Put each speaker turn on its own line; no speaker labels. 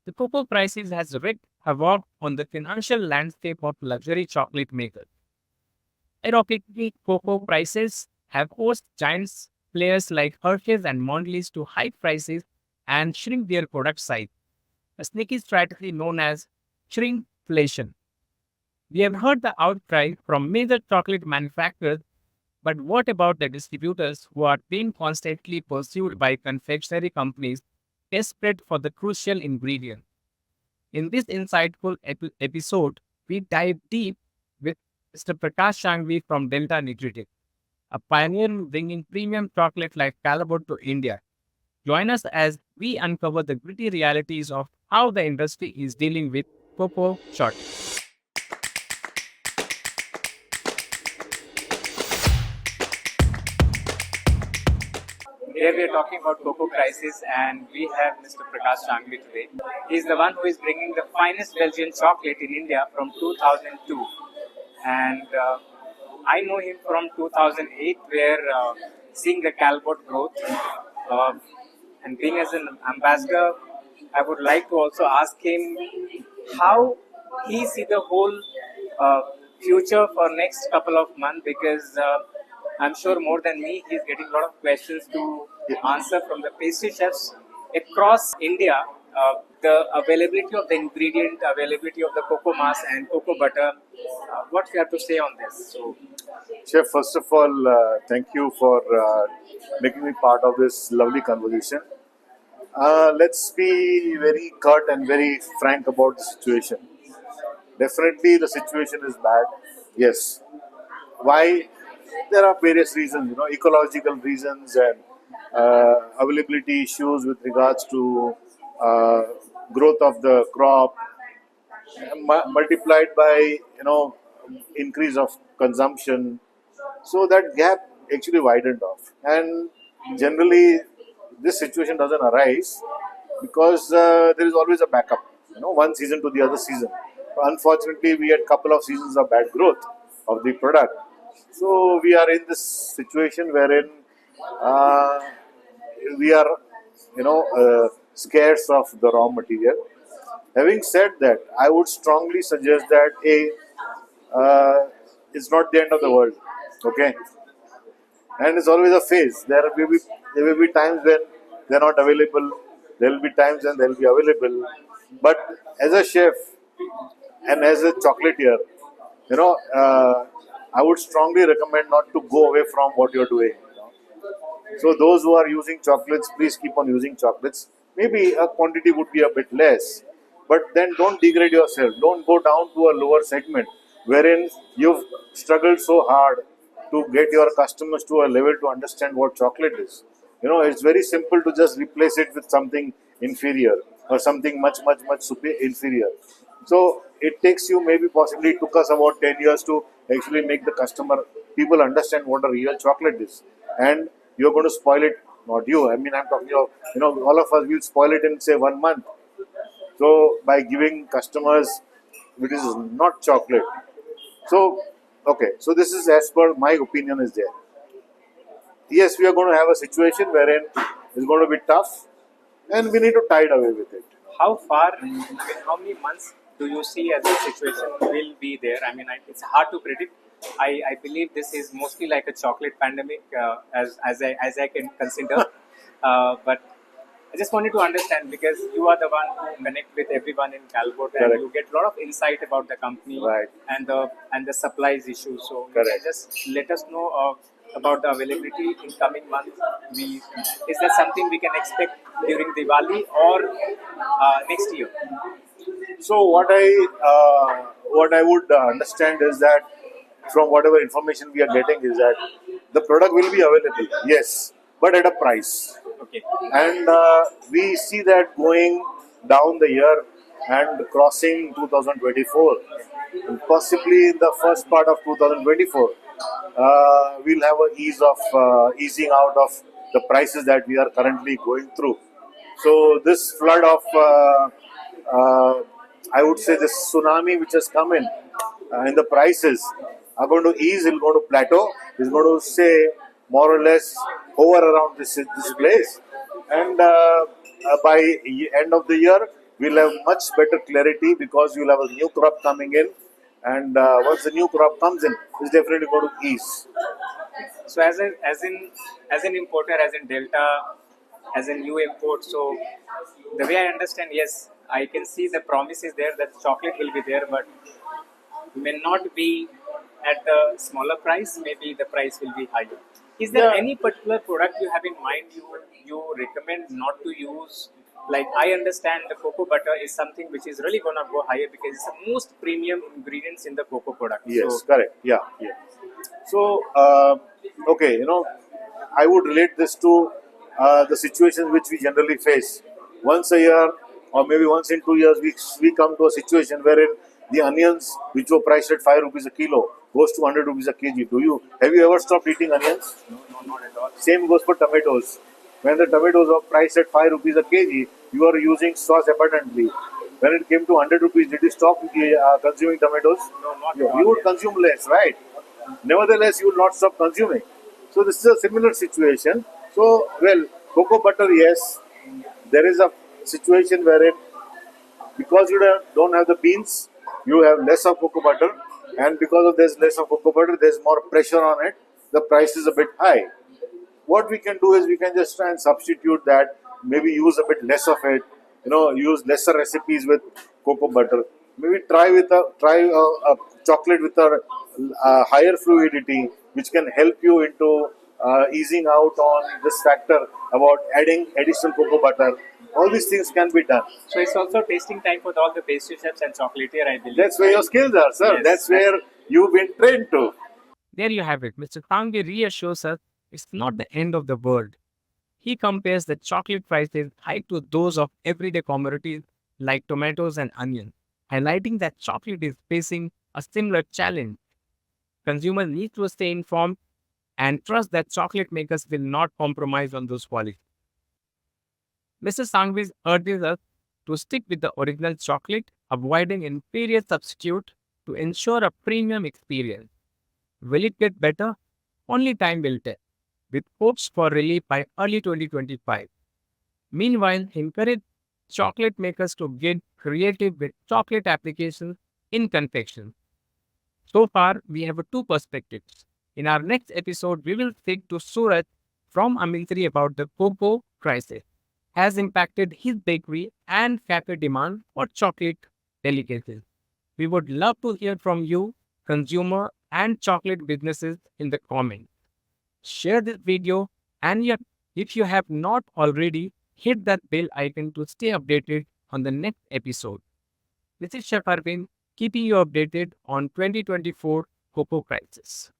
The cocoa crisis has wreaked havoc on the financial landscape of luxury chocolate makers. Ironically, cocoa prices have forced giants players like Hershey's and Mondelez to hike prices and shrink their product size, a sneaky strategy known as shrinkflation. We have heard the outcry from major chocolate manufacturers, but what about the distributors who are being constantly pursued by confectionery companies desperate for the crucial ingredient? In this insightful episode, we dive deep with Mr. Prakash Sanghvi from Delta Nutritic, a pioneer in bringing premium chocolate like Calibre to India. Join us as we uncover the gritty realities of how the industry is dealing with cocoa shortage. Here we are talking about cocoa crisis, and we have Mr. Prakash Sanghvi today. He's the one who is bringing the finest Belgian chocolate in India from 2002, and I know him from 2008, where seeing the Calvert growth uh, and being as an ambassador, I would like to also ask him how he see the whole uh, future for next couple of months, because I'm sure more than me, he's getting a lot of questions to answer from the pastry chefs across India. The availability of the ingredient, availability of the cocoa mass and cocoa butter. What you have to say on this? So,
Chef, first of all, thank you for making me part of this lovely conversation. Let's be very curt and very frank about the situation. Definitely, the situation is bad. Yes. Why? There are various reasons, ecological reasons and availability issues with regards to uh, growth of the crop, multiplied by increase of consumption. So that gap actually widened off, and generally this situation doesn't arise because there is always a backup. One season to the other season. Unfortunately, we had couple of seasons of bad growth of the product, so we are in this situation wherein uh, we are, scarce of the raw material. Having said that, I would strongly suggest that it's not the end of the world. Okay, and it's always a phase. There will be times when they're not available. There will be times when they'll be available. But as a chef and as a chocolatier, you know, uh, I would strongly recommend not to go away from what you're doing. So those who are using chocolates, please keep on using chocolates. Maybe a quantity would be a bit less, but then don't degrade yourself. Don't go down to a lower segment wherein you've struggled so hard to get your customers to a level to understand what chocolate is. It's very simple to just replace it with something inferior or something much, much, much inferior. So it takes you, maybe possibly it took us about 10 years to actually make the people understand what a real chocolate is. And you're going to spoil it, not you. I mean, I'm talking of, all of us will spoil it in say 1 month. So by giving customers, which is not chocolate. So, okay, so this is as per my opinion is there. Yes, we are going to have a situation wherein it's going to be tough and we need to tide away with it.
how far, I mean, how many months do you see as the situation will be there? I mean, it's hard to predict. I believe this is mostly like a chocolate pandemic, as I can consider. But I just wanted to understand, because you are the one who connect with everyone in Calvert, and
Correct.
you get a lot of insight about the company
Right.
and the supplies issue. So you
Correct.
can just let us know about the availability in coming months. Is that something we can expect during Diwali or next year?
So what I would understand is that from whatever information we are getting is that the product will be available, yes, but at a price.
Okay.
And we see that going down the year and crossing 2024, and possibly in the first part of 2024, we'll have a easing out of the prices that we are currently going through. So this flood of, I would say, this tsunami which has come in the prices are going to ease. It's going to plateau. It's going to stay more or less over around this place, and by end of the year we'll have much better clarity because you'll have a new crop coming in, and once the new crop comes in, it's definitely going to ease.
So as an importer, as in Delta, as a new import, so the way I understand, yes, I can see the promise is there that chocolate will be there, but may not be at the smaller price. Maybe the price will be higher. Is there
Yeah,
any particular product you have in mind you recommend not to use? Like I understand the cocoa butter is something which is really gonna go higher because it's the most premium ingredients in the cocoa product.
yes,
So
correct. Yeah, yeah. So, okay, I would relate this to the situations which we generally face. Once a year, or maybe once in 2 years, we come to a situation wherein the onions, which were priced at 5 rupees a kilo, goes to 100 rupees a kg. Have you ever stopped eating onions?
no, no, not at all.
Same goes for tomatoes. When the tomatoes were priced at 5 rupees a kg, you are using sauce abundantly. When it came to 100 rupees, did you stop consuming tomatoes?
No, not at
You
all.
would consume less, right? Nevertheless, you will not stop consuming. So this is a similar situation. So, well, cocoa butter, yes, there is a situation wherein because you don't have the beans, you have less of cocoa butter, and because of there's less of cocoa butter, there's more pressure on it. The price is a bit high. What we can do is we can just try and substitute that, maybe use a bit less of it, use lesser recipes with cocoa butter, maybe try a chocolate with a higher fluidity, which can help you into easing out on this factor about adding additional cocoa butter. All these things can be done.
So it's also tasting time for all the pastry chefs and chocolatier, I believe.
That's where your skills are, sir.
Yes.
That's where you've been trained to.
There you have it. Mr. Sanghvi reassures us it's not the end of the world. He compares the chocolate prices high to those of everyday commodities like tomatoes and onions, highlighting that chocolate is facing a similar challenge. Consumers need to stay informed and trust that chocolate makers will not compromise on those qualities. Mr. Sanghvi urges us to stick with the original chocolate, avoiding inferior substitute to ensure a premium experience. Will it get better? Only time will tell, with hopes for relief by early 2025. Meanwhile, encourage chocolate makers to get creative with chocolate applications in confection. So far, we have two perspectives. In our next episode, we will speak to Suraj from Amintri about the cocoa crisis has impacted his bakery and cafe demand for chocolate delicacies. We would love to hear from you, consumer and chocolate businesses in the comments. Share this video and yet, if you have not already, hit that bell icon to stay updated on the next episode. This is Chef Arvind, keeping you updated on 2024 Cocoa Crisis.